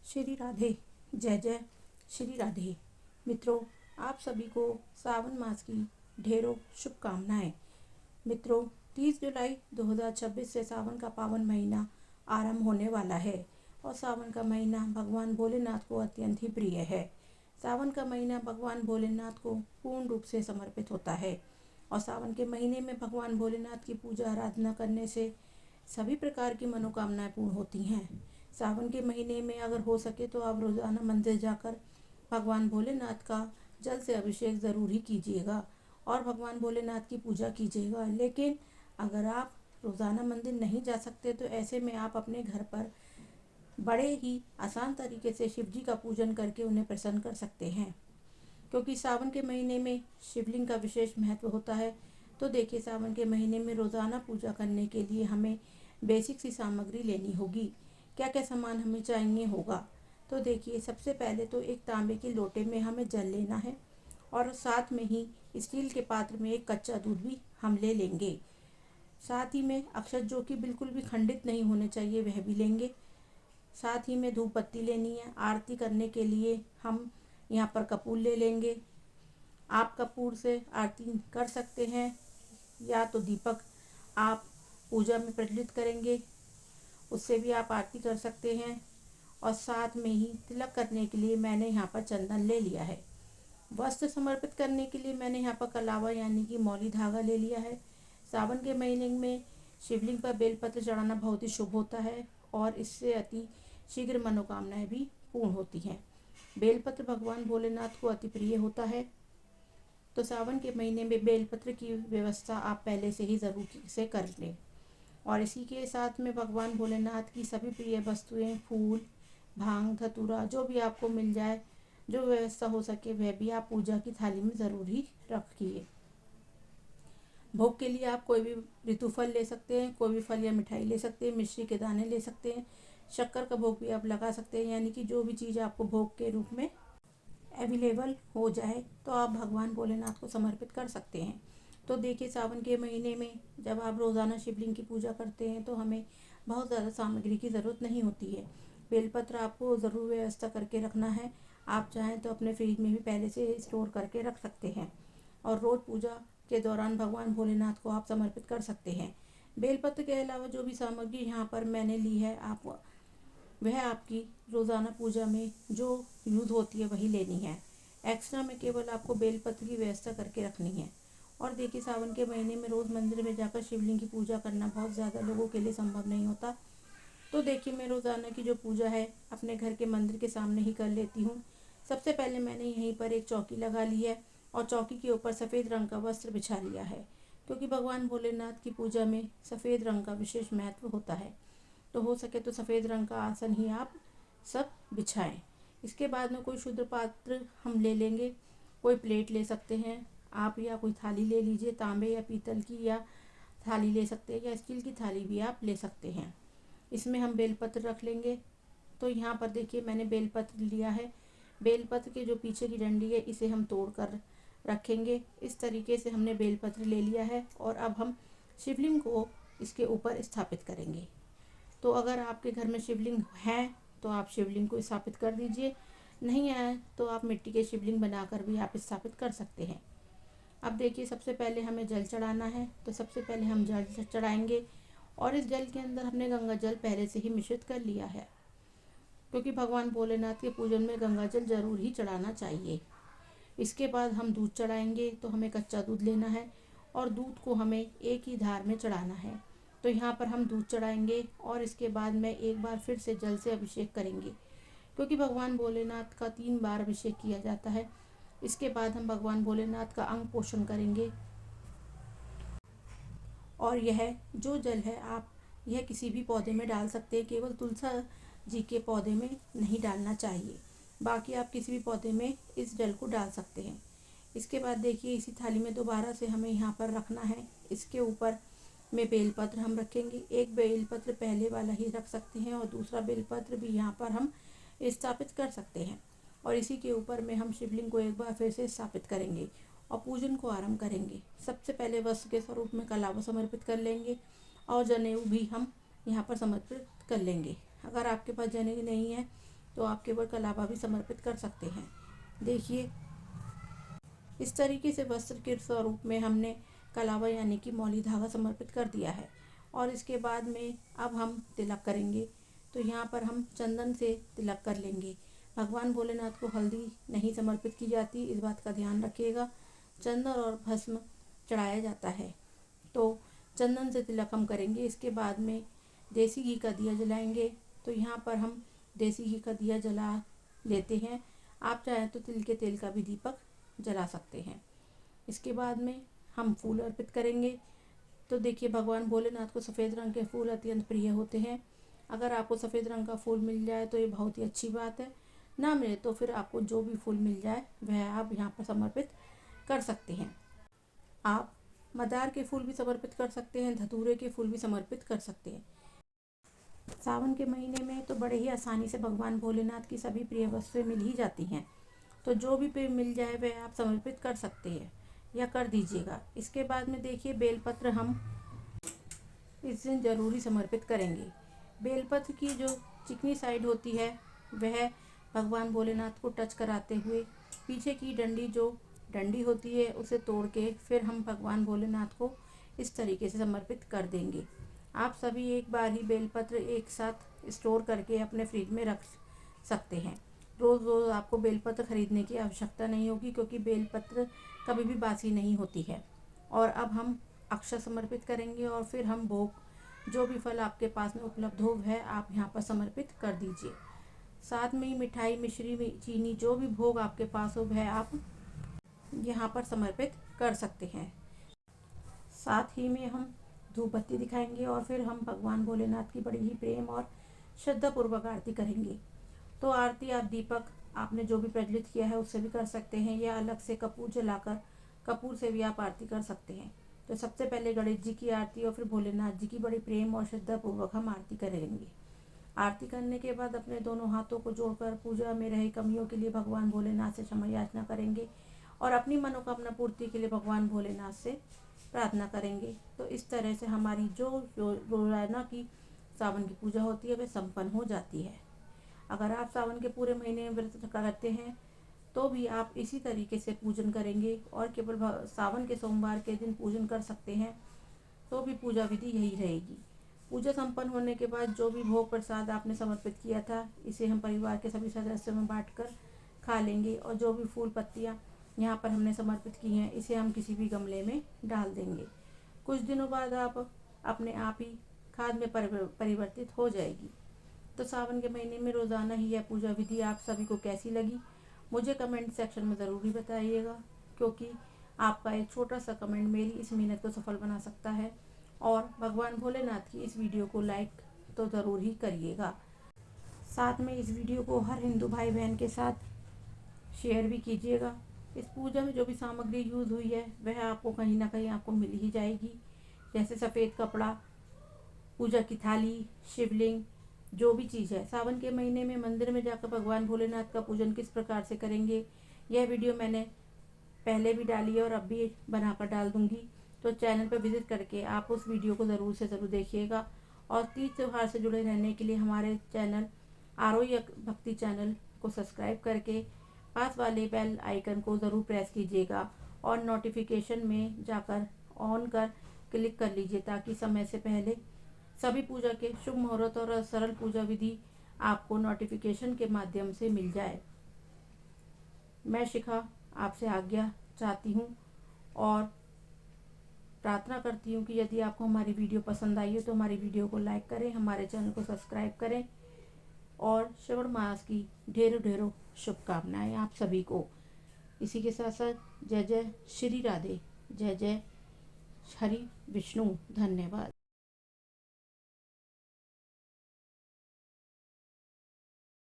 श्री राधे। जय जय श्री राधे। मित्रों, आप सभी को सावन मास की ढेरों शुभकामनाएं। मित्रों, 30 जुलाई 2026 से सावन का पावन महीना आरंभ होने वाला है और सावन का महीना भगवान भोलेनाथ को अत्यंत ही प्रिय है। सावन का महीना भगवान भोलेनाथ को पूर्ण रूप से समर्पित होता है और सावन के महीने में भगवान भोलेनाथ की पूजा आराधना करने से सभी प्रकार की मनोकामनाएं पूर्ण होती हैं। सावन के महीने में अगर हो सके तो आप रोज़ाना मंदिर जाकर भगवान भोलेनाथ का जल से अभिषेक ज़रूर ही कीजिएगा और भगवान भोलेनाथ की पूजा कीजिएगा। लेकिन अगर आप रोज़ाना मंदिर नहीं जा सकते तो ऐसे में आप अपने घर पर बड़े ही आसान तरीके से शिव जी का पूजन करके उन्हें प्रसन्न कर सकते हैं, क्योंकि सावन के महीने में शिवलिंग का विशेष महत्व होता है। तो देखिए, सावन के महीने में रोज़ाना पूजा करने के लिए हमें बेसिक सी सामग्री लेनी होगी। क्या क्या सामान हमें चाहिए होगा, तो देखिए, सबसे पहले तो एक तांबे के लोटे में हमें जल लेना है और साथ में ही स्टील के पात्र में एक कच्चा दूध भी हम ले लेंगे। साथ ही में अक्षत, जो कि बिल्कुल भी खंडित नहीं होने चाहिए, वह भी लेंगे। साथ ही में धूप बत्ती लेनी है। आरती करने के लिए हम यहाँ पर कपूर ले लेंगे। आप कपूर से आरती कर सकते हैं या तो दीपक आप पूजा में प्रज्वलित करेंगे, उससे भी आप आरती कर सकते हैं। और साथ में ही तिलक करने के लिए मैंने यहाँ पर चंदन ले लिया है। वस्त्र समर्पित करने के लिए मैंने यहाँ पर कलावा यानी कि मौली धागा ले लिया है। सावन के महीने में शिवलिंग पर बेलपत्र चढ़ाना बहुत ही शुभ होता है और इससे अति शीघ्र मनोकामनाएं भी पूर्ण होती हैं। बेलपत्र भगवान भोलेनाथ को अति प्रिय होता है, तो सावन के महीने में बेलपत्र की व्यवस्था आप पहले से ही ज़रूर से कर लें। और इसी के साथ में भगवान भोलेनाथ की सभी प्रिय वस्तुएं, फूल, भांग, धतूरा, जो भी आपको मिल जाए, जो व्यवस्था हो सके, वह भी आप पूजा की थाली में ज़रूर ही रखिए। भोग के लिए आप कोई भी ऋतु फल ले सकते हैं, कोई भी फल या मिठाई ले सकते हैं, मिश्री के दाने ले सकते हैं, शक्कर का भोग भी आप लगा सकते हैं। यानी कि जो भी चीज़ आपको भोग के रूप में अवेलेबल हो जाए तो आप भगवान भोलेनाथ को समर्पित कर सकते हैं। तो देखिए, सावन के महीने में जब आप रोज़ाना शिवलिंग की पूजा करते हैं तो हमें बहुत ज़्यादा सामग्री की ज़रूरत नहीं होती है। बेलपत्र आपको ज़रूर व्यवस्था करके रखना है। आप चाहें तो अपने फ्रिज में भी पहले से स्टोर करके रख सकते हैं और रोज़ पूजा के दौरान भगवान भोलेनाथ को आप समर्पित कर सकते हैं। बेलपत्र के अलावा जो भी सामग्री यहाँ पर मैंने ली है, आप वह आपकी रोज़ाना पूजा में जो यूज़ होती है वही लेनी है। एक्स्ट्रा में केवल आपको बेलपत्र की व्यवस्था करके रखनी है। और देखिए, सावन के महीने में रोज़ मंदिर में जाकर शिवलिंग की पूजा करना बहुत ज़्यादा लोगों के लिए संभव नहीं होता। तो देखिए, मैं रोज़ाना की जो पूजा है अपने घर के मंदिर के सामने ही कर लेती हूँ। सबसे पहले मैंने यहीं पर एक चौकी लगा ली है और चौकी के ऊपर सफ़ेद रंग का वस्त्र बिछा लिया है, क्योंकि भगवान भोलेनाथ की पूजा में सफ़ेद रंग का विशेष महत्व होता है। तो हो सके तो सफ़ेद रंग का आसन ही आप सब बिछाएं। इसके बाद में कोई शुद्ध पात्र हम ले लेंगे। कोई प्लेट ले सकते हैं आप, या कोई थाली ले लीजिए, तांबे या पीतल की या थाली ले सकते हैं, या स्टील की थाली भी आप ले सकते हैं। इसमें हम बेलपत्र रख लेंगे। तो यहाँ पर देखिए, मैंने बेलपत्र लिया है। बेलपत्र के जो पीछे की डंडी है इसे हम तोड़ कर रखेंगे। इस तरीके से हमने बेलपत्र ले लिया है और अब हम शिवलिंग को इसके ऊपर स्थापित करेंगे। तो अगर आपके घर में शिवलिंग है तो आप शिवलिंग को स्थापित कर दीजिए, नहीं है तो आप मिट्टी के शिवलिंग बनाकर भी आप स्थापित कर सकते हैं। अब देखिए, सबसे पहले हमें जल चढ़ाना है। तो सबसे पहले हम जल चढ़ाएंगे और इस जल के अंदर हमने गंगा जल पहले से ही मिश्रित कर लिया है, क्योंकि भगवान भोलेनाथ के पूजन में गंगा जल जरूर ही चढ़ाना चाहिए। इसके बाद हम दूध चढ़ाएंगे। तो हमें कच्चा दूध लेना है और दूध को हमें एक ही धार में चढ़ाना है। तो यहाँ पर हम दूध चढ़ाएंगे और इसके बाद में एक बार फिर से जल से अभिषेक करेंगे, क्योंकि भगवान भोलेनाथ का 3 बार अभिषेक किया जाता है। इसके बाद हम भगवान भोलेनाथ का अंग पोषण करेंगे और यह जो जल है आप यह किसी भी पौधे में डाल सकते हैं, केवल तुलसा जी के पौधे में नहीं डालना चाहिए। बाकी आप किसी भी पौधे में इस जल को डाल सकते हैं। इसके बाद देखिए, इसी थाली में दोबारा से हमें यहाँ पर रखना है। इसके ऊपर में बेलपत्र हम रखेंगे। एक बेलपत्र पहले वाला ही रख सकते हैं और दूसरा बेलपत्र भी यहाँ पर हम स्थापित कर सकते हैं। और इसी के ऊपर में हम शिवलिंग को एक बार फिर से स्थापित करेंगे और पूजन को आरंभ करेंगे। सबसे पहले वस्त्र के स्वरूप में कलावा समर्पित कर लेंगे और जनेऊ भी हम यहाँ पर समर्पित कर लेंगे। अगर आपके पास जनेऊ नहीं है तो आप केवल कलावा भी समर्पित कर सकते हैं। देखिए, इस तरीके से वस्त्र के स्वरूप में हमने कलावा यानी कि मौली धागा समर्पित कर दिया है। और इसके बाद में अब हम तिलक करेंगे। तो यहाँ पर हम चंदन से तिलक कर लेंगे। भगवान भोलेनाथ को हल्दी नहीं समर्पित की जाती, इस बात का ध्यान रखिएगा। चंदन और भस्म चढ़ाया जाता है। तो चंदन से तिलक हम करेंगे। इसके बाद में देसी घी का दिया जलाएंगे। तो यहाँ पर हम देसी घी का दिया जला लेते हैं। आप चाहें तो तिल के तेल का भी दीपक जला सकते हैं। इसके बाद में हम फूल अर्पित करेंगे। तो देखिए, भगवान भोलेनाथ को सफ़ेद रंग के फूल अत्यंत प्रिय होते हैं। अगर आपको सफ़ेद रंग का फूल मिल जाए तो ये बहुत ही अच्छी बात है। ना मिले तो फिर आपको जो भी फूल मिल जाए वह आप यहाँ पर समर्पित कर सकते हैं। आप मदार के फूल भी समर्पित कर सकते हैं, धतूरे के फूल भी समर्पित कर सकते हैं। सावन के महीने में तो बड़े ही आसानी से भगवान भोलेनाथ की सभी प्रिय वस्तुएं मिल ही जाती हैं। तो जो भी पेड़ मिल जाए वह आप समर्पित कर सकते हैं या कर दीजिएगा। इसके बाद में देखिए, बेलपत्र हम इस दिन ज़रूरी समर्पित करेंगे। बेलपत्र की जो चिकनी साइड होती है वह भगवान भोलेनाथ को टच कराते हुए पीछे की डंडी होती है उसे तोड़ के फिर हम भगवान भोलेनाथ को इस तरीके से समर्पित कर देंगे। आप सभी एक बार ही बेलपत्र एक साथ स्टोर करके अपने फ्रिज में रख सकते हैं। रोज़ रोज़ आपको बेलपत्र खरीदने की आवश्यकता नहीं होगी, क्योंकि बेलपत्र कभी भी बासी नहीं होती है। और अब हम अक्षत समर्पित करेंगे और फिर हम भोग, जो भी फल आपके पास में उपलब्ध हो वह आप यहाँ पर समर्पित कर दीजिए। साथ में ही मिठाई, मिश्री, चीनी, जो भी भोग आपके पास हो वह आप यहाँ पर समर्पित कर सकते हैं। साथ ही में हम धूप बत्ती दिखाएंगे और फिर हम भगवान भोलेनाथ की बड़ी ही प्रेम और श्रद्धापूर्वक आरती करेंगे। तो आरती आप दीपक आपने जो भी प्रज्वलित किया है उससे भी कर सकते हैं, या अलग से कपूर जलाकर कपूर से भी आप आरती कर सकते हैं। तो सबसे पहले गणेश जी की आरती और फिर भोलेनाथ जी की बड़ी प्रेम और श्रद्धापूर्वक हम आरती करेंगे। आरती करने के बाद अपने दोनों हाथों को जोड़कर पूजा में रही कमियों के लिए भगवान भोलेनाथ से क्षमा याचना करेंगे और अपनी मनोकामना पूर्ति के लिए भगवान भोलेनाथ से प्रार्थना करेंगे। तो इस तरह से हमारी जो रोजाना की सावन की पूजा होती है वह संपन्न हो जाती है। अगर आप सावन के पूरे महीने में व्रत करते हैं तो भी आप इसी तरीके से पूजन करेंगे और केवल सावन के सोमवार के दिन पूजन कर सकते हैं, तो भी पूजा विधि यही रहेगी। पूजा संपन्न होने के बाद जो भी भोग प्रसाद आपने समर्पित किया था इसे हम परिवार के सभी सदस्यों में बांटकर खा लेंगे। और जो भी फूल पत्तियाँ यहाँ पर हमने समर्पित की हैं इसे हम किसी भी गमले में डाल देंगे। कुछ दिनों बाद आप अपने आप ही खाद में परिवर्तित हो जाएगी। तो सावन के महीने में रोज़ाना ही यह पूजा विधि आप सभी को कैसी लगी मुझे कमेंट सेक्शन में ज़रूर ही बताइएगा, क्योंकि आपका एक छोटा सा कमेंट मेरी इस मेहनत को सफल बना सकता है। और भगवान भोलेनाथ की इस वीडियो को लाइक तो ज़रूर ही करिएगा। साथ में इस वीडियो को हर हिंदू भाई बहन के साथ शेयर भी कीजिएगा। इस पूजा में जो भी सामग्री यूज़ हुई है वह आपको कहीं ना कहीं आपको मिल ही जाएगी, जैसे सफ़ेद कपड़ा, पूजा की थाली, शिवलिंग, जो भी चीज़ है। सावन के महीने में मंदिर में जाकर भगवान भोलेनाथ का पूजन किस प्रकार से करेंगे यह वीडियो मैंने पहले भी डाली है और अब भी बनाकर डाल दूंगी। तो चैनल पर विजिट करके आप उस वीडियो को ज़रूर से ज़रूर देखिएगा। और तीज त्यौहार से जुड़े रहने के लिए हमारे चैनल आरोही भक्ति चैनल को सब्सक्राइब करके पास वाले बेल आइकन को ज़रूर प्रेस कीजिएगा और नोटिफिकेशन में जाकर ऑन कर क्लिक कर लीजिए, ताकि समय से पहले सभी पूजा के शुभ मुहूर्त और सरल पूजा विधि आपको नोटिफिकेशन के माध्यम से मिल जाए। मैं शिखा आपसे आज्ञा चाहती हूँ और प्रार्थना करती हूँ कि यदि आपको हमारी वीडियो पसंद आई हो तो हमारी वीडियो को लाइक करें, हमारे चैनल को सब्सक्राइब करें और श्रावण मास की ढेरों ढेरों शुभकामनाएं आप सभी को। इसी के साथ साथ जय जय श्री राधे, जय जय हरि विष्णु। धन्यवाद।